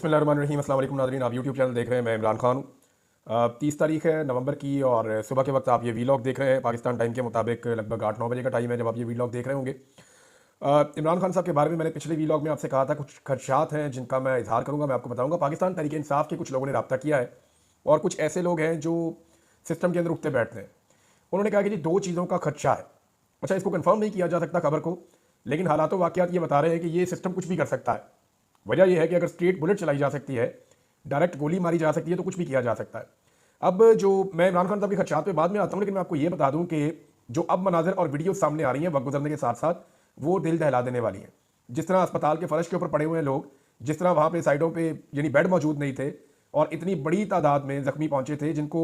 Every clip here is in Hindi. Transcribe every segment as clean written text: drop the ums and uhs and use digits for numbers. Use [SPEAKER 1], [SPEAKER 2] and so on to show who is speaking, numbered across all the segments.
[SPEAKER 1] बिस्मिल्लाहिर्रहमानिर्रहीम। अस्सलाम वालेकुम नाज़रीन, आप यूट्यूब चैनल देख रहे हैं। मैं इमरान खान हूँ। 30 तारीख है नवंबर की और सुबह के वक्त आप ये वीलॉग देख रहे हैं। पाकिस्तान टाइम के मुताबिक लगभग 8-9 बजे का टाइम है जब आप ये वीलॉग देख रहे होंगे। इमरान खान साहब के बारे में मैंने पिछले वीलॉग में आपसे कहा था कुछ खदशात हैं जिनका मैं इजहार करूँगा, मैं आपको बताऊँगा। पाकिस्तान तहरीक इंसाफ के कुछ लोगों ने रब्ता किया है और कुछ ऐसे लोग हैं जो सिस्टम के अंदर उठते बैठते हैं। उन्होंने कहा कि जी 2 चीज़ों का खदशा है। अच्छा, इसको कंफर्म नहीं किया जा सकता खबर को, लेकिन हालात वाक़यात ये बता रहे हैं कि ये सिस्टम कुछ भी कर सकता है। वजह यह है कि अगर स्ट्रेट बुलेट चलाई जा सकती है, डायरेक्ट गोली मारी जा सकती है, तो कुछ भी किया जा सकता है। अब जो मैं इमरान खान साहब के खदशात पे बाद में आता हूँ, लेकिन मैं आपको ये बता दूं कि जो अब मनाजिर और वीडियो सामने आ रही हैं वक्त गुजरने के साथ साथ, वो दिल दहला देने वाली हैं। जिस तरह अस्पताल के फर्श के ऊपर पड़े हुए हैं लोग, जिस तरह वहाँ पे साइडों पे यानी बेड मौजूद नहीं थे और इतनी बड़ी तादाद में जख्मी पहुंचे थे जिनको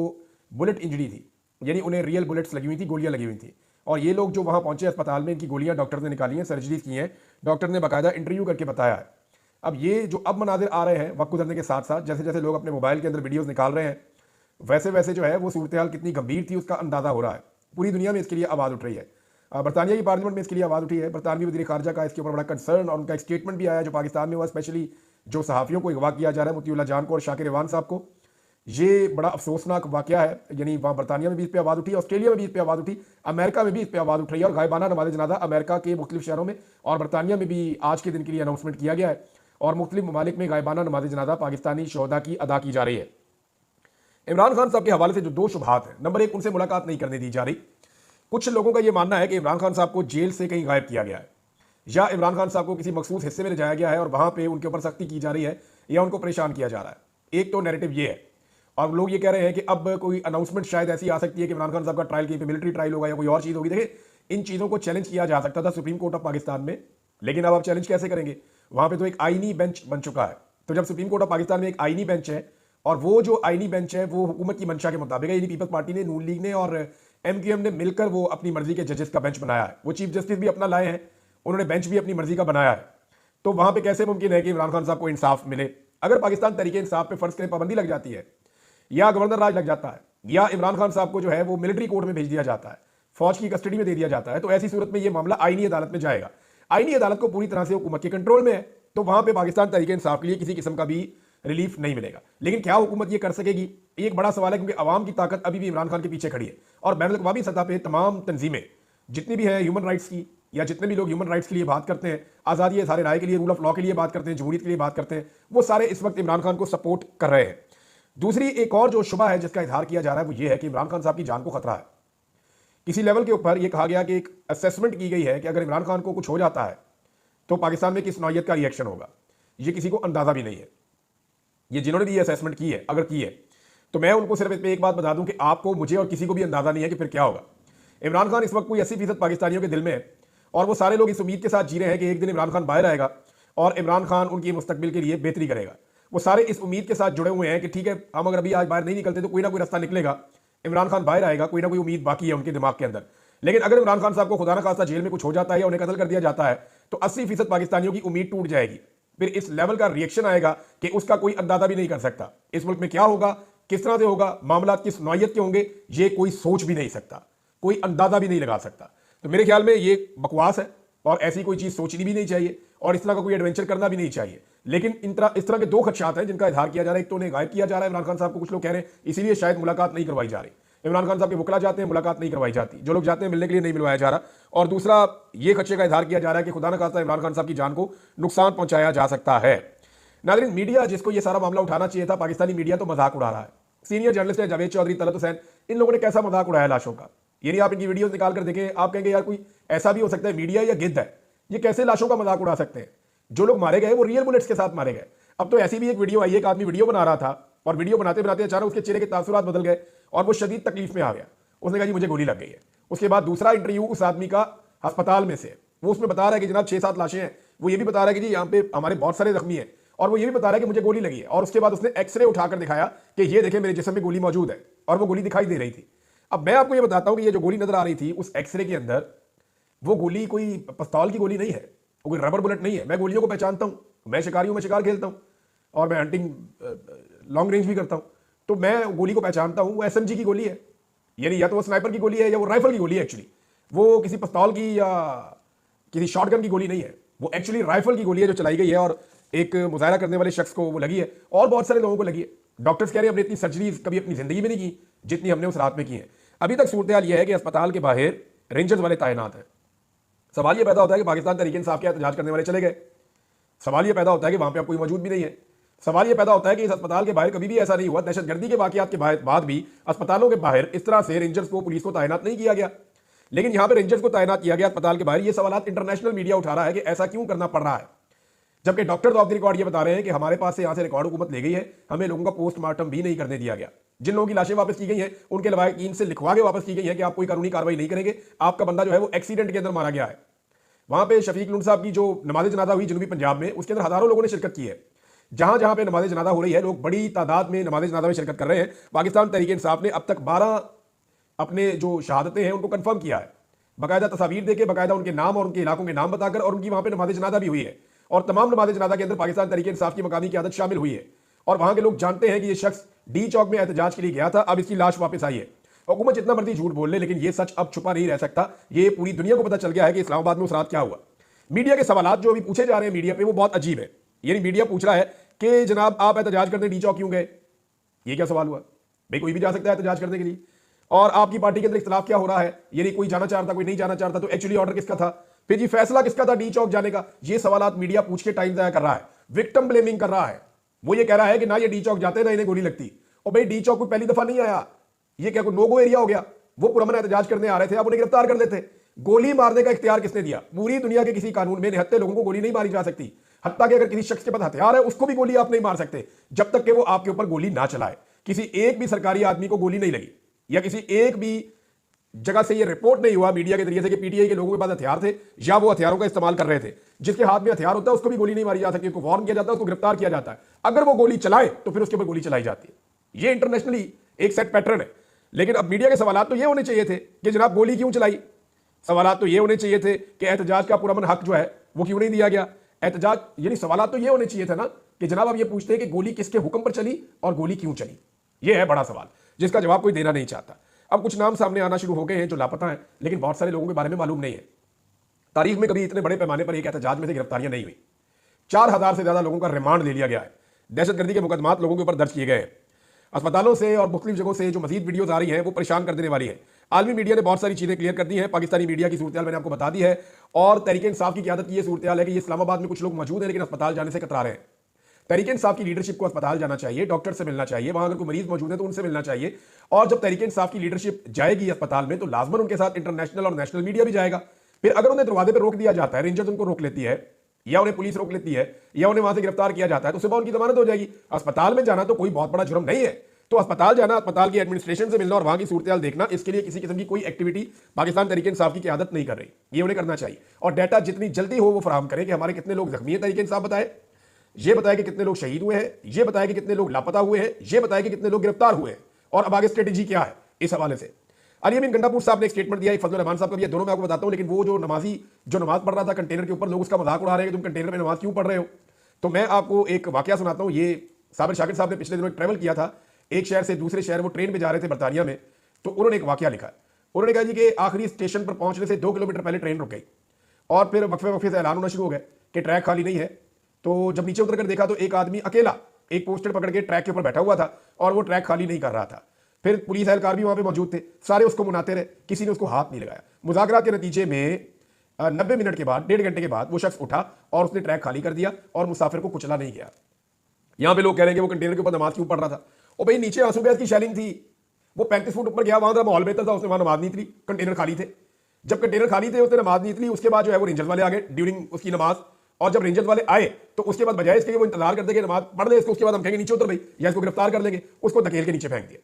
[SPEAKER 1] बुलेट इंजरी थी, यानी उन्हें रियल बुलेट्स लगी हुई थी, गोलियां लगी हुई थी। और ये लोग जो वहाँ पहुंचे अस्पताल में, इनकी गोलियां डॉक्टर ने निकाली हैं, सर्जरी की हैं, डॉक्टर ने बाकायदा इंटरव्यू करके बताया है। अब ये जो अब मनाजिर आ रहे हैं वक्त गुजरने के साथ साथ, जैसे जैसे लोग अपने मोबाइल के अंदर वीडियोस निकाल रहे हैं, वैसे वैसे जो है वो सूरत हाल कितनी गंभीर थी उसका अंदाजा हो रहा है। पूरी दुनिया में इसके लिए आवाज़ उठ रही है। बरतानिया की पार्लियामेंट में इसके लिए आवाज़ उठी है। बरतानवी वज़ीर ख़ारजा का इसके ऊपर बड़ा कंसर्न और उनका एक स्टेटमेंट भी आया जो पाकिस्तान में हुआ। स्पेशली जो सहाफ़ियों को अगवा किया जा रहा है, मुतीउल्लाह जान को और शाकिर इवान साहब को, ये बड़ा अफसोसनाक वाक़या है। यानी वहाँ बरतानिया में भी इस पर आवाज़ उठी, ऑस्ट्रेलिया में भी इस पर आवाज़ उठी, अमेरिका में भी इस पर आवाज़ उठ रही है। और गायबाना नमाज़ जनाजा अमेरिका के मुख्तलिफ शहरों में और बरतानिया में भी आज के दिन के लिए अनाउंसमेंट किया गया है और मुख्तलिफ ममालिक में गायबाना नमाज जनाजा पाकिस्तानी शहदा की अदा की जा रही है। इमरान खान साहब के हवाले से जो 2 शुबहात हैं, नंबर 1, उनसे मुलाकात नहीं करने दी जा रही। कुछ लोगों का यह मानना है कि इमरान खान साहब को जेल से कहीं गायब किया गया है या इमरान खान साहब को किसी मखसूस हिस्से में ले जाया गया है और वहां पे उनके ऊपर सख्ती की जा रही है या उनको परेशान किया जा रहा है। एक तो नैरेटिव ये है और लोग ये कह रहे हैं कि अब कोई अनाउंसमेंट शायद ऐसी आ सकती है कि इमरान खान साहब का ट्रायल कहीं पे मिलिट्री ट्रायल होगा या कोई और चीज़ होगी। देखिए, इन चीज़ों को चैलेंज किया जा सकता था सुप्रीम कोर्ट ऑफ पाकिस्तान में, लेकिन अब आप चैलेंज कैसे करेंगे? वहां पे तो एक आईनी बेंच बन चुका है। तो जब सुप्रीम कोर्ट ऑफ पाकिस्तान में एक आईनी बेंच है और वो जो आईनी बेंच है वो हुकूमत की मंशा के मुताबिक है, यानी पीपल्स पार्टी ने, नून लीग ने और एमक्यूएम ने मिलकर वो अपनी मर्जी के जजेस का बेंच बनाया है। वो चीफ जस्टिस भी अपना लाए हैं, उन्होंने बेंच भी अपनी मर्जी का बनाया है। तो वहां पे कैसे मुमकिन है कि इमरान खान साहब को इंसाफ मिले? अगर पाकिस्तान तरीके इंसाफ पे फर्ज करें पाबंदी लग जाती है या गवर्नर राज लग जाता है या इमरान खान साहब को जो है वो मिलिट्री कोर्ट में भेज दिया जाता है, फौज की कस्टडी में दे दिया जाता है, तो ऐसी सूरत में ये मामला आईनी अदालत में जाएगा। आईनी अदालत को पूरी तरह से हुकूमत के कंट्रोल में है, तो वहां पे पाकिस्तान तरीके इंसाफ के लिए किसी किस्म का भी रिलीफ नहीं मिलेगा। लेकिन क्या हुकूमत ये कर सकेगी? एक बड़ा सवाल है, क्योंकि अवाम की ताकत अभी भी इमरान खान के पीछे खड़ी है और बैनुल-अक़वामी सतह पे तमाम तंजीमें जितनी भी है ह्यूमन राइट्स की, या जितने भी लोग ह्यूमन राइट्स के लिए बात करते हैं, आज़ादी सारे राय के लिए, रूल ऑफ लॉ के लिए बात करते हैं, जमहूरियत के लिए बात करते हैं, वो सारे इस वक्त इमरान खान को सपोर्ट कर रहे हैं। दूसरी एक और जो शुबा है जिसका इजहार किया जा रहा है वो ये है कि इमरान खान साहब की जान को खतरा है। किसी लेवल के ऊपर यह कहा गया कि एक असेसमेंट की गई है कि अगर इमरान खान को कुछ हो जाता है तो पाकिस्तान में किस नौयत का रिएक्शन होगा, ये किसी को अंदाजा भी नहीं है। ये जिन्होंने भी ये असेसमेंट की है, अगर की है, तो मैं उनको सिर्फ इस पर एक बात बता दूं कि आपको, मुझे और किसी को भी अंदाजा नहीं है कि फिर क्या होगा। इमरान खान इस वक्त कोई 80% पाकिस्तानियों के दिल में है और वो सारे लोग इस उम्मीद के साथ जी रहे हैं कि एक दिन इमरान खान बाहर आएगा और इमरान खान उनकी मुस्तकबिल के लिए बेहतरी करेगा। वो सारे इस उम्मीद के साथ जुड़े हुए हैं कि ठीक है, हम अगर अभी आज बाहर नहीं निकलते तो कोई ना कोई रास्ता निकलेगा, इमरान खान बाहर आएगा, कोई ना कोई उम्मीद बाकी है उनके दिमाग के अंदर। लेकिन अगर इमरान खान साहब को खुदा ना खास्ता जेल में कुछ हो जाता है या उन्हें कत्ल कर दिया जाता है तो 80% पाकिस्तानियों की उम्मीद टूट जाएगी। फिर इस लेवल का रिएक्शन आएगा कि उसका कोई अंदाजा भी नहीं कर सकता। इस मुल्क में क्या होगा, किस तरह से होगा, मामला किस नौयत के होंगे, ये कोई सोच भी नहीं सकता, कोई अंदाजा भी नहीं लगा सकता। तो मेरे ख्याल में ये बकवास है और ऐसी कोई चीज सोचनी भी नहीं चाहिए और इस तरह का कोई एडवेंचर करना भी नहीं चाहिए। लेकिन इस तरह के 2 खदशात हैं जिनका इजहार किया जा रहा है। एक तो उन्हें गायब किया जा रहा है इमरान खान साहब को, कुछ लोग कह रहे हैं इसीलिए शायद मुलाकात नहीं करवाई जा रही। इमरान खान साहब के वकला जाते हैं, मुलाकात नहीं करवाई जाती, जो लोग जाते हैं मिलने के लिए नहीं मिलवाया जा रहा। और दूसरा ये खदशे का इजहार किया जा रहा है कि खुदा न खास्ता इमरान खान साहब की जान को नुकसान पहुंचाया जा सकता है। नाज़रीन, मीडिया जिसको ये सारा मामला उठाना चाहिए था, पाकिस्तानी मीडिया तो मजाक उड़ा रहा है। सीनियर जर्नलिस्ट है जावेद चौधरी, तलत हुसैन, इन लोगों ने कैसा मजाक उड़ाया लाशों का। यानी आप इनकी वीडियो निकाल कर देखें, आप कहेंगे यार कोई ऐसा भी हो सकता है मीडिया या गिद्ध है, ये कैसे लाशों का मजाक उड़ा सकते हैं। जो लोग मारे गए वो रियल बुलेट्स के साथ मारे गए। अब तो ऐसी भी एक वीडियो आई, एक आदमी वीडियो बना रहा था और वीडियो बनाते बनाते अचानक उसके चेहरे के तासुरात बदल गए और वो शदीद तकलीफ में आ गया। उसने कहा जी मुझे गोली लग गई है। उसके बाद दूसरा इंटरव्यू उस आदमी का अस्पताल में से, वो उसमें बता रहा है कि जनाब 6-7 लाशें हैं। वो ये भी बता रहा है कि जी यहाँ पे हमारे बहुत सारे जख्मी हैं और वो ये भी बता रहा है कि मुझे गोली लगी है। और उसके बाद उसने एक्सरे उठाकर दिखाया कि ये देखें मेरे जिस्म में गोली मौजूद है और वो गोली दिखाई दे रही थी। अब मैं आपको ये बताता हूँ कि ये जो गोली नजर आ रही थी उस एक्सरे के अंदर, वो गोली कोई पिस्तौल की गोली नहीं है, वो कोई रबर बुलेट नहीं है। मैं गोलियों को पहचानता हूँ, मैं शिकारी हूँ, मैं शिकार खेलता हूँ और मैं हंटिंग लॉन्ग रेंज भी करता हूँ, तो मैं गोली को पहचानता हूँ। वो एसएमजी की गोली है, यानी या तो वो स्नाइपर की गोली है या वो राइफल की गोली है। एक्चुअली वो किसी पिस्तौल की या किसी शॉटगन की गोली नहीं है, वो एक्चुअली राइफल की गोली है जो चलाई गई है और एक मुजाहरा करने वाले शख्स को वो लगी है और बहुत सारे लोगों को लगी है। डॉक्टर्स कह रहे हैं हमने इतनी सर्जरीज कभी अपनी जिंदगी में नहीं की जितनी हमने उस रात में की है। अभी तक सूरत हाल यह है कि अस्पताल के बाहर रेंजर्स वाले तैनात हैं। सवाल यह पैदा होता है कि पाकिस्तान तहरीक इंसाफ के एहतजाज करने वाले चले गए। सवाल यह पैदा होता है कि वहां पे अब कोई मौजूद भी नहीं है। सवाल यह पैदा होता है कि इस अस्पताल के बाहर कभी भी ऐसा नहीं हुआ, दहशतगर्दी के वाकयात के बाद भी अस्पतालों के बाहर इस तरह से रेंजर्स को, पुलिस को तैनात नहीं किया गया, लेकिन यहां पर रेंजर्स को तैनात किया गया अस्पताल के बाहर। ये सवाल इंटरनेशनल मीडिया उठा रहा है कि ऐसा क्यों करना पड़ रहा है, जबकि डॉक्टर्स ऑफ द रिकॉर्ड ये बता रहे हैं कि हमारे पास से यहां से रिकॉर्ड हुकूमत ले गई है, हमें लोगों का पोस्टमार्टम भी नहीं करने दिया गया। जिन लोगों की लाशें वापस की गई हैं उनके लवाकिन से लिखवा के वापस की गई है कि आप कोई कानूनी कार्रवाई नहीं करेंगे, आपका बंदा जो है वो एक्सीडेंट के अंदर मारा गया है। वहां पे शफीक लुंड साहब की जो नमाज जनाजा हुई जनूबी पंजाब में, उसके अंदर हजारों लोगों ने शिरकत की है। जहां जहां पे नमाज जनाजा हो रही है, लोग बड़ी तादाद में नमाज जनाजा में शिरकत कर रहे हैं। पाकिस्तान तहरीक इंसाफ ने अब तक 12 अपने जो शहादतें हैं उनको कंफर्म किया है, बाकायदा तस्वीर देके, बाकायदा उनके नाम और उनके इलाकों के नाम बताकर, और उनकी वहां पे नमाज जनाजा भी हुई है। और तमाम नमाज जनाजा के अंदर पाकिस्तान तहरीक इंसाफ की मकामी क़यादत शामिल हुई है। और वहां के लोग जानते हैं कि ये शख्स डी चौक में एहतजाज के लिए गया था, अब इसकी लाश वापस आई है। हुकूमत जितना मर्जी झूठ बोल ले, लेकिन ये सच अब छुपा नहीं रह सकता। ये पूरी दुनिया को पता चल गया है कि इस्लामाबाद में उस रात क्या हुआ। मीडिया के सवाल जो अभी पूछे जा रहे हैं मीडिया पे, वो बहुत अजीब है। यानी मीडिया पूछ रहा है कि जनाब आप एहतजाज करने डी चौक क्यों गए? ये क्या सवाल हुआ? भाई कोई भी जा सकता है एहतजाज करने के लिए। और आपकी पार्टी के अंदर इख्तिलाफ क्या हो रहा है? यानी कोई जाना चाहता, कोई नहीं जाना चाहता, तो एक्चुअली ऑर्डर किसका था? फिर जी फैसला किसका था डी चौक जाने का? ये सवाल मीडिया पूछ के टाइम जाया कर रहा है, विक्टिम ब्लेमिंग कर रहा है। वो ये कह रहा है कि ना ये डी चौक जाते ना इन्हें गोली लगती। और भाई डी चौक कोई पहली दफा नहीं आया, ये क्या कोई नो गो एरिया हो गया? वो पुरअमन एहतजाज करने आ रहे थे, आप उन्हें गिरफ्तार कर लेते। गोली मारने का इख्तियार किसने दिया? पूरी दुनिया के किसी कानून में निहत्ते लोगों को गोली नहीं मारी जा सकती। हत्ता कि अगर किसी शख्स के पास हथियार है उसको भी गोली आप नहीं मार सकते जब तक कि वो आपके ऊपर गोली ना चलाए। किसी एक भी सरकारी आदमी को गोली नहीं लगी, या किसी एक भी जगह से ये रिपोर्ट नहीं हुआ मीडिया के जरिए से कि पीटीआई के लोगों के पास हथियार थे या वो हथियारों का इस्तेमाल कर रहे थे। जिसके हाथ में हथियार होता है उसको भी गोली नहीं मारी जा सकती, उसको वार्न किया जाता है, उसको गिरफ्तार किया जाता है। अगर वो गोली चलाए तो फिर उसके ऊपर गोली चलाई जाती है। ये इंटरनेशनली एक सेट पैटर्न है। लेकिन अब मीडिया के सवाल तो ये होने चाहिए थे कि जनाब गोली क्यों चलाई? सवाल तो ये होने चाहिए थे कि एहतजाज का पुरअमन हक जो है वो क्यों नहीं दिया गया? एहतजाज यानी सवाल तो ये होने चाहिए थे ना कि जनाब आप ये पूछते हैं कि गोली किसके हुक्म पर चली और गोली क्यों चली। ये है बड़ा सवाल जिसका जवाब कोई देना नहीं चाहता। अब कुछ नाम सामने आना शुरू हो गए हैं जो लापता हैं, लेकिन बहुत सारे लोगों के बारे में मालूम नहीं है। तारीख में कभी इतने बड़े पैमाने पर एक एहतजाज में से गिरफ्तारियां नहीं हुई। 4000 से ज्यादा लोगों का रिमांड ले लिया गया है। दहशतगर्दी के मुकदमात लोगों के ऊपर दर्ज किए गए हैं। अस्पतालों से और मुख्तलिफ जगहों से जो मजीद वीडियोज आ रही हैं वो परेशान कर देने वाली है। आलमी मीडिया ने बहुत सारी चीजें क्लियर कर दी हैं। पाकिस्तानी मीडिया की सूरत मैंने आपको बता दी है। और तहरीक इंसाफ की क़यादत की ये सूरत है कि ये इस्लामाबाद में कुछ लोग मौजूद हैं लेकिन अस्पताल जाने से कतरा रहे हैं। तहरीक इंसाफ की लीडरशिप को अस्पताल जाना चाहिए, डॉक्टर से मिलना चाहिए, वहां अगर कोई मरीज मौजूद है तो उनसे मिलना चाहिए। और जब तहरीक इंसाफ की लीडरशिप जाएगी अस्पताल में तो लाजमन उनके साथ इंटरनेशनल और नेशनल मीडिया भी जाएगा। फिर अगर उन्हें दरवाजे पर रोक दिया जाता है, रेंजर्स उनको रोक लेती है या उन्हें पुलिस रोक लेती है या उन्हें वहां से गिरफ्तार किया जाता है तो सुबह उनकी जमानत हो जाएगी। अस्पताल में जाना तो कोई बहुत बड़ा जुर्म नहीं है। तो अस्पताल जाना, अस्पताल की एडमिनिस्ट्रेशन से मिलना और वहां की सूरत देखना, इसके लिए किसी किस्म की कोई एक्टिविटी पाकिस्तान तहरीक इंसाफ की क़यादत नहीं कर रही। ये उन्हें करना चाहिए और डाटा जितनी जल्दी हो वो फराहम करें कि हमारे कितने लोग जख्मी हैं, तहरीक इंसाफ बताए, ये बताया कि कितने लोग शहीद हुए हैं, ये बताया कि कितने लोग लापता हुए हैं, ये बताया कि कितने लोग गिरफ्तार हुए हैं और अब आगे स्ट्रेटेजी क्या है। इस हवाले से अली अमीन गंडापुर साहब ने एक स्टेटमेंट दिया, फजल रहमान साहब का भी है, दोनों मैं आपको बताता हूं। लेकिन वो जो नमाजी जो नमाज पढ़ रहा था कंटेनर के ऊपर, लोग उसका मजाक उड़ा रहे हैं कि तुम कंटेनर में नमाज क्यों पढ़ रहे हो। तो मैं आपको एक वाकया सुनाता हूं। ये साबिर शाकिर साहब ने पिछले दिनों ट्रैवल किया था एक शहर से दूसरे शहर, वो ट्रेन में जा रहे थे बरतानिया में। तो उन्होंने एक वाकया लिखा। उन्होंने कहा जी कि आखिरी स्टेशन पर पहुंचने से 2 किलोमीटर पहले ट्रेन रुक गई और फिर वक्फे से ऐलान होना शुरू हो गया कि ट्रैक खाली नहीं है। तो जब नीचे उतर कर देखा तो एक आदमी अकेला एक पोस्टर पकड़ के ट्रैक के ऊपर बैठा हुआ था और वो ट्रैक खाली नहीं कर रहा था। फिर पुलिस एहलकार भी वहां पे मौजूद थे, सारे उसको मुनाते रहे, किसी ने उसको हाथ नहीं लगाया। मुज़ाकरात के नतीजे में 90 मिनट के बाद, 1.5 घंटे के बाद वो शख्स उठा और उसने ट्रैक खाली कर दिया और मुसाफिर को कुचला नहीं गया। यहां पे लोग कह रहे हैं कि वो कंटेनर के ऊपर नमाज क्यों पढ़ रहा था। और भाई नीचे आंसू गैस की शेलिंग थी, वो 35 फुट ऊपर गया, वहां माहौल बेहतर था, उसने वहां नमाज नहीं थी, कंटेनर खाली थे। जब कंटेनर खाली थे उसने नमाज नहीं थी। उसके बाद जो है वो रेंजर्स वाले आ गए ड्यूरिंग उसकी नमाज, और जब रेंजर्स वाले आए तो उसके बाद बजाय इसके वो इंतजार करते कि नमाज पढ़ ले इसको, उसके बाद हम कहेंगे नीचे उतर भाई या इसको गिरफ्तार कर लेंगे, उसको धकेल के नीचे फेंक दिया।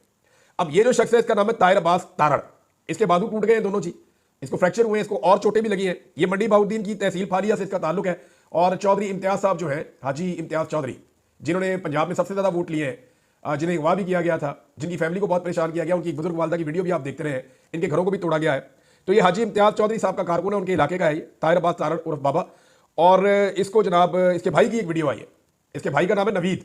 [SPEAKER 1] अब ये जो शख्स है इसका नाम है ताहिर अब्बास तारड़। इसके बाजू टूट गए हैं दोनों जी, इसको फ्रैक्चर हुए, इसको और चोटें भी लगी हैं। ये मंडी बहाउद्दीन की तहसील फालिया से इसका ताल्लुक है। और चौधरी इम्तियाज साहब जो है, हाजी इम्तियाज चौधरी, जिन्होंने पंजाब में सबसे ज्यादा वोट लिए हैं, जिन्हें अगवा भी किया गया था, जिनकी फैमिली को बहुत परेशान किया गया, उनकी बुजुर्ग वालदा की वीडियो भी आप देखते रहे हैं, इनके घरों को भी तोड़ा गया है। तो ये हाजी इम्तियाज चौधरी साहब का कारकुन है, उनके इलाके का है ये ताहिर अब्बास तारड़ उर्फ बाबा। और इसको जनाब इसके भाई की एक वीडियो आई है, इसके भाई का नाम है नवीद।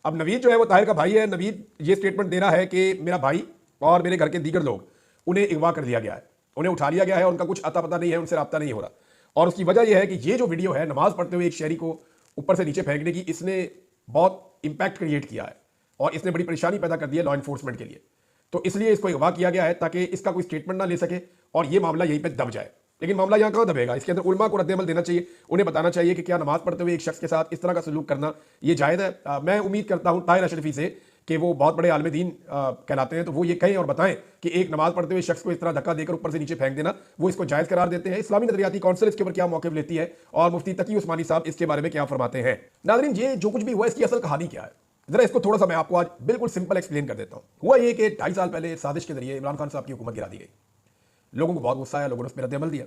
[SPEAKER 1] अब नवीद जो है वो ताहिर का भाई है। नवीद ये स्टेटमेंट दे रहा है कि मेरा भाई और मेरे घर के दीगर लोग, उन्हें अगवा कर लिया गया है, उन्हें उठा लिया गया है, उनका कुछ अता पता नहीं है, उनसे रब्ता नहीं हो रहा। और उसकी वजह यह है कि ये जो वीडियो है, नमाज पढ़ते हुए एक शहरी को ऊपर से नीचे फेंकने की इसने बहुत इंपैक्ट क्रिएट किया है और इसने बड़ी परेशानी पैदा कर दी है लॉ एनफोर्समेंट के लिए। तो इसलिए इसको अगवा किया गया है ताकि इसका कोई स्टेटमेंट ना ले सके और ये मामला यहीं पे दब जाए। लेकिन मामला यहाँ कहाँ दबेगा, इसके अंदर उलमा को रद्द-ए-अमल देना चाहिए, उन्हें बताना चाहिए कि क्या नमाज पढ़ते हुए एक शख्स के साथ इस तरह का सलूक करना ये जायज़ है। मैं उम्मीद करता हूँ ताहिर अशरफी से कि वो बहुत बड़े आलिम दीन कहलाते हैं, तो वो ये कहें और बताएं कि एक नमाज पढ़ते हुए शख्स को इस तरह धक्का देकर ऊपर से नीचे फेंक देना वो इसको जायज़ करार देते हैं। इस्लामी नजरियाती कौंसिल इसके ऊपर क्या मौक़िफ़ लेती है और मुफ्ती तकी उस्मानी साहब इसके बारे में क्या फरमाते हैं। नाज़रीन, ये जो कुछ भी हुआ इसकी असल कहानी क्या है, जरा इसको थोड़ा सा मैं आपको आज बिल्कुल सिंपल एक्सप्लेन कर देता हूँ। हुआ ये कि 2.5 साल पहले साजिश के जरिए इमरान खान साहब की हुकूमत गिरा दी गई। लोगों को बहुत गुस्सा आया, लोगों ने उस पर रद्द-ए-अमल दिया।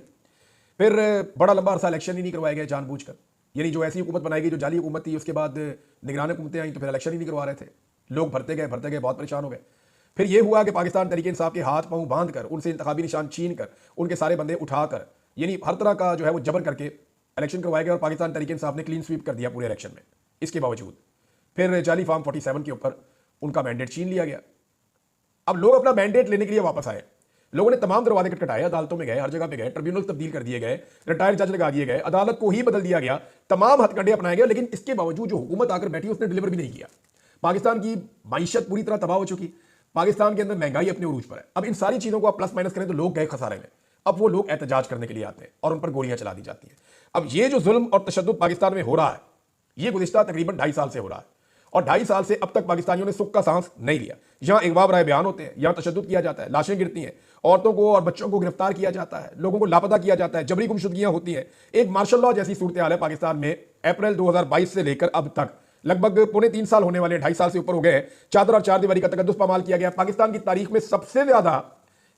[SPEAKER 1] फिर बड़ा लंबा अरसा इलेक्शन ही नहीं करवाए गए जानबूझकर, यानी जो ऐसी हुकूमत बनाई गई जो जाली हुकूमत थी, उसके बाद निगरान हुकूमतें आई तो फिर इलेक्शन ही नहीं करवा रहे थे। लोग भरते गए बहुत परेशान हो गए। फिर ये हुआ कि पाकिस्तान तहरीक इंसाफ के हाथ पांव बांध कर, उनसे इंतखाबी निशान छीन कर, उनके सारे बंदे उठाकर, यानी हर तरह का जो है वो जबर करके इलेक्शन करवाए गए और पाकिस्तान तहरीक इंसाफ ने क्लीन स्वीप कर दिया पूरे इलेक्शन में। इसके बावजूद फिर जाली फार्म 47 के ऊपर उनका मैंडेट छीन लिया गया। अब लोग अपना मैंडेट लेने के लिए वापस आए। लोगों ने तमाम दरवाजे खटखटाए, अदालतों में गए, हर जगह पे गए, ट्रिब्यूनल तब्दील कर दिए गए, रिटायर्ड जज लगा दिए गए, अदालत को ही बदल दिया गया, तमाम हथकंडे अपनाए गए। लेकिन इसके बावजूद जो हुकूमत आकर बैठी उसने डिलीवर भी नहीं किया। पाकिस्तान की माईशत पूरी तरह तबाह हो चुकी, पाकिस्तान के अंदर महंगाई अपने उरूज पर है। अब इन सारी चीजों को आप प्लस माइनस करें तो लोग गए खसारे में। अब वो लोग एहतजाज करने के लिए आते हैं और उन पर गोलियां चला दी जाती हैं। अब ये जो जुल्म और तशद्दुद पाकिस्तान में हो रहा है, ये गुज़िश्ता तकरीबन 2.5 साल से हो रहा है और 2.5 साल से अब तक पाकिस्तानियों ने सुख का सांस नहीं लिया। यहाँ अगवा बराए बयान होते हैं, यहाँ तशद्दुद किया जाता है, लाशें गिरती हैं, औरतों को और बच्चों को गिरफ्तार किया जाता है, लोगों को लापता किया जाता है, जबरी गुमशुदगियां होती हैं। एक मार्शल लॉ जैसी सूरत हाल है पाकिस्तान में। अप्रैल 2022 से लेकर अब तक लगभग 2.25 साल होने वाले, 2.5 साल से ऊपर हो गए हैं। चादर और चार दीवारी का तकद्दुस पामाल किया गया। पाकिस्तान की तारीख में सबसे ज्यादा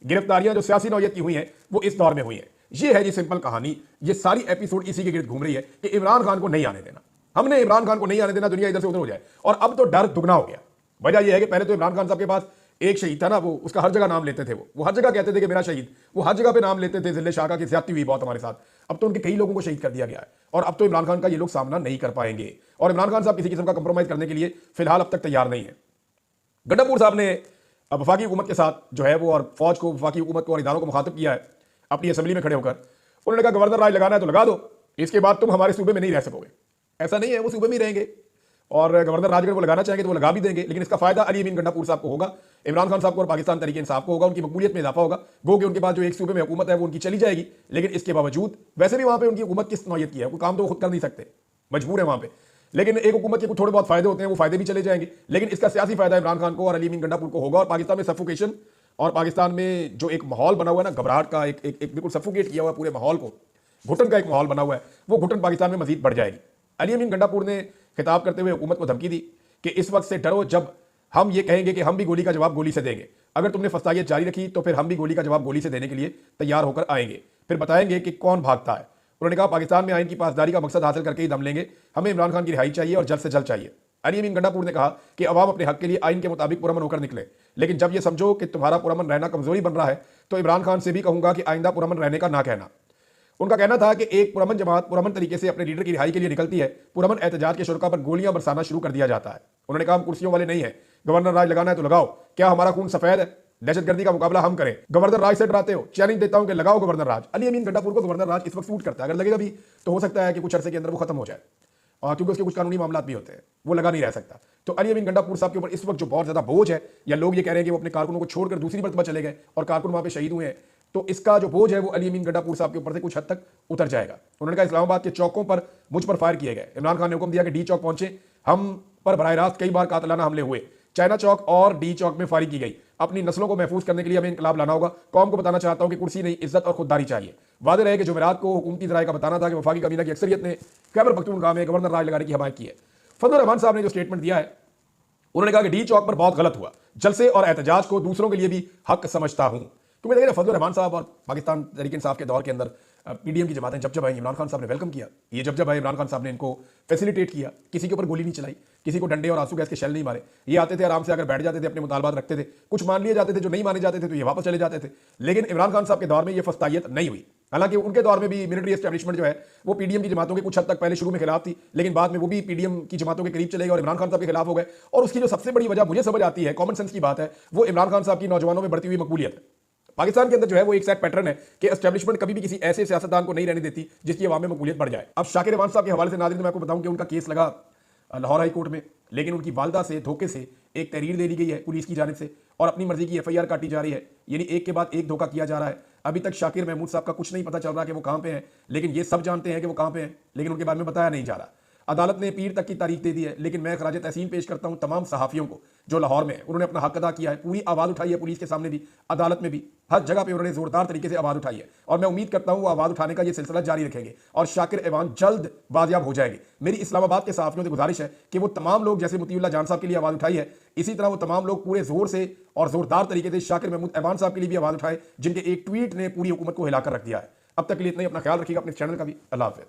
[SPEAKER 1] गिरफ्तारियां जो सियासी नौयत की हुई हैं वो इस दौर में हुई हैं। ये है जी सिंपल कहानी। ये सारी एपिसोड इसी के गिर्द घूम रही है कि इमरान खान को नहीं आने देना, हमने इमरान खान को नहीं आने देना, दुनिया इधर से उधर हो जाए। और अब तो डर दुगना हो गया। वजह यह है कि पहले तो इमरान खान साहब के पास एक शहीद था ना, वो उसका हर जगह नाम लेते थे, वो हर जगह कहते थे कि मेरा शहीद, वो हर जगह पे नाम लेते थे। जिले शाह की ज्यादती हुई बहुत हमारे साथ। अब तो उनके कई लोगों को शहीद कर दिया गया है और अब तो इमरान खान का ये लोग सामना नहीं कर पाएंगे और इमरान खान साहब किसी किस्म का कंप्रोमाइज करने के लिए फिलहाल अब तक तैयार नहीं है। गड्ढापुर साहब ने वफाकी हुकूमत के साथ जो है वो और फौज को, वफाकी हुकूमत को और इदारों को मुखातिब किया है अपनी असम्बली में खड़े होकर। उन्होंने कहा गवर्नर राज लगाना है तो लगा दो, इसके बाद तुम हमारे सूबे में नहीं रह सकोगे। ऐसा नहीं है, वो सूबे में ही रहेंगे और गवर्नर राज अगर वो लगाना चाहेंगे तो वो लगा भी देंगे। लेकिन इसका फायदा अली अमीन गंडापुर साहब को होगा, इमरान खान साहब को और पाकिस्तान तहरीक इंसाफ को होगा, उनकी मकबूलियत में इजाफा होगा। गो कि उनके पास जो एक सूबे में हुकूमत है वो उनकी चली जाएगी। लेकिन इसके बावजूद वैसे भी वहां पे उनकी हुकूमत किस नौयत की है, कोई काम तो वो खुद कर नहीं सकते, मजबूर है वहां पे। लेकिन एक हुकूमत के कुछ थोड़े बहुत फायदे होते हैं, वो फायदे भी चले जाएंगे। लेकिन इसका सियासी फायदा इमरान खान को और अली अमीन गंडापुर को होगा और पाकिस्तान में सफोकेशन और पाकिस्तान में जो एक माहौल बना हुआ है ना, घबराहट का, एक बिल्कुल सफोकेट किया हुआ पूरे माहौल को, घुटन का एक माहौल बना हुआ है, वो घुटन पाकिस्तान में मजीद बढ़ जाएगी। अली अमीन गंडापुर ने खिताब करते हुए हुकूमत को धमकी दी कि इस वक्त से डरो जब हम ये कहेंगे कि हम भी गोली का जवाब गोली से देंगे। अगर तुमने फसाइयत जारी रखी तो फिर हम भी गोली का जवाब गोली से देने के लिए तैयार होकर आएंगे, फिर बताएंगे कि कौन भागता है। उन्होंने कहा पाकिस्तान में आइन की पासदारी का मकसद हासिल करके ही दम लेंगे, हमें इमरान खान की रिहाई चाहिए और जल्द से जल्द चाहिए। अली अमीन गंडापुर ने कहा कि अवाम अपने हक के लिए आइन के मुताबिक पुरअमन होकर निकले, लेकिन जब यह समझो कि तुम्हारा पुरअमन रहना कमजोरी बन रहा है तो इमरान खान से भी कहूंगा कि आइंदा पुरअमन रहने का ना कहना। उनका कहना था कि एक पुरअमन जमात पुरअमन तरीके से अपने लीडर की रिहाई के लिए निकलती है, पुरअमन एहतजाज के शुरा पर गोलियां बरसाना शुरू कर दिया जाता है। उन्होंने कहा हम कुर्सियों वाले नहीं है, गवर्नर राज लगाना है तो लगाओ, क्या हमारा खून सफेद है? दहशतगर्दी का मुकाबला हम करें, गवर्नर राज से डराते हो, चैलेंज देता हूं कि लगाओ गवर्नर राज। अली अमीन गंडापुर को गवर्नर राज इस वक्त सूट करता है, अगर लगेगा भी तो हो सकता है कि कुछ अरसे के अंदर वो खत्म हो जाए, और क्योंकि उसके कुछ कानूनी मामला भी होते हैं, वो लगा नहीं रह सकता। तो अली अमीन गंडापुर साहब के ऊपर इस वक्त जो बहुत ज्यादा बोझ है, या लोग ये कह रहे हैं कि वो अपने कारकुनों को छोड़कर दूसरी मरतबा चले गए और कारकुन वहां पे शहीद हुए हैं, तो इसका जो बोझ है वो अली अमीन गंडापुर साहब के ऊपर से कुछ हद तक उतर जाएगा। उन्होंने कहा इस्लामाबाद के चौकों पर मुझ पर फायर किए गए। इमरान खान ने हुक्म दिया कि डी चौक पहुंचे, हम पर बराह रास्त कई बार कातलाना हमले हुए, चाइना चौक और डी चौक में फायरिंग की गई। अपनी नस्लों को महफूज करने के लिए हमें इनकलाब लाना होगा। कौम को बताना चाहता हूं कि कुर्सी नहीं, इज्जत और खुददारी चाहिए। वादे रहे कि जुमेरात को हुकूमती ज़राए का बताना था कि वफाकी काबीना की अक्सरियत ने खैबर पख्तूनख्वा में गवर्नर राज लगाने की हमायत की है। फजल रहमान साहब ने जो स्टेटमेंट दिया है, उन्होंने कहा कि डी चौक पर बहुत गलत हुआ, जलसे और एहतजाज को दूसरों के लिए भी हक समझता हूं। क्योंकि देखिए फजल रहमान साहब और पाकिस्तान तहरीक इंसाफ के दौर के अंदर पीडीएम की जमातें जब आई, इमरान खान साहब ने वेलकम किया। ये जब आई, इमरान खान साहब ने इनको फैसिलिटेट किया, किसी के ऊपर गोली नहीं चलाई, किसी को डंडे और आंसू गैस के शेल नहीं मारे। ये आते थे आराम से, अगर बैठ जाते थे, अपने मुतालबात रखते थे, कुछ मान लिए जाते थे, जो नहीं माने जाते थे तो ये वापस चले जाते थे। लेकिन इमरान खान साहब के दौर में ये फस्तायत नहीं हुई। हालांकि उनके दौर में भी मिलिट्री एस्टैब्लिशमेंट जो है वो पीडीएम की जमातों के कुछ हद तक पहले शुरू में खिलाफ थी, लेकिन बाद में वो भी पीडीएम की जमातों के करीब चले गए और इमरान खान साहब के खिलाफ हो गए। और उसकी जो सबसे बड़ी वजह मुझे समझ आती है, कॉमन सेंस की बात है, वो इमरान खान साहब की नौजवानों में बढ़ती हुई मकबूलियत है। पाकिस्तान के अंदर जो है वो एक सेट पैटर्न है कि एस्टैब्लिशमेंट कभी भी किसी ऐसे सियासतदान को नहीं रहने देती जिसकी अवाम में मकबूलियत बढ़ जाए। अब शाकिर अवान साहब के हवाले से नाज़रीन मैं आपको बताऊं कि उनका केस लगा लाहौर हाई कोर्ट में, लेकिन उनकी वालदा से धोखे से एक तहरीर दे दी गई है पुलिस की जानिब से और अपनी मर्जी की FIR काटी जा रही है, यानी एक के बाद एक धोखा किया जा रहा है। अभी तक शाकिर महमूद साहब का कुछ नहीं पता चल रहा कि वो कहां पे हैं, लेकिन ये सब जानते हैं कि वो कहां पे हैं, लेकिन उनके बारे में बताया नहीं जा रहा। अदालत ने पीर तक की तारीख दे दी है, लेकिन मैं खराज तहसीन पेश करता हूं तमाम सहाफ़ियों को जो लाहौर में हैं। उन्होंने अपना हक अदा किया है, पूरी आवाज़ उठाई है पुलिस के सामने भी, अदालत में भी, हर जगह पे उन्होंने जोरदार तरीके से आवाज़ उठाई है और मैं उम्मीद करता हूं वो आवाज़ उठाने का ये सिलसिला जारी रखेंगे और शाकिर अवान जल्द बाजियाब हो जाएंगे। मेरी इस्लामाबाद के सहाफ़ियों से गुजारिश है कि वो तमाम लोग जैसे मुतीउल्लाह जान साहब के लिए आवाज़ उठाई है, इसी तरह वो तमाम लोग पूरे जोर से और जोरदार तरीके से शाकिर महमूद अवान साहब के लिए भी आवाज़ उठाए, जिनके एक ट्वीट ने पूरी हुकूमत को हिलाकर रख दिया है। अब तक के लिए इतना ही, अपना ख्याल रखिएगा, अपने चैनल का भी। अल्लाह हाफ़िज़।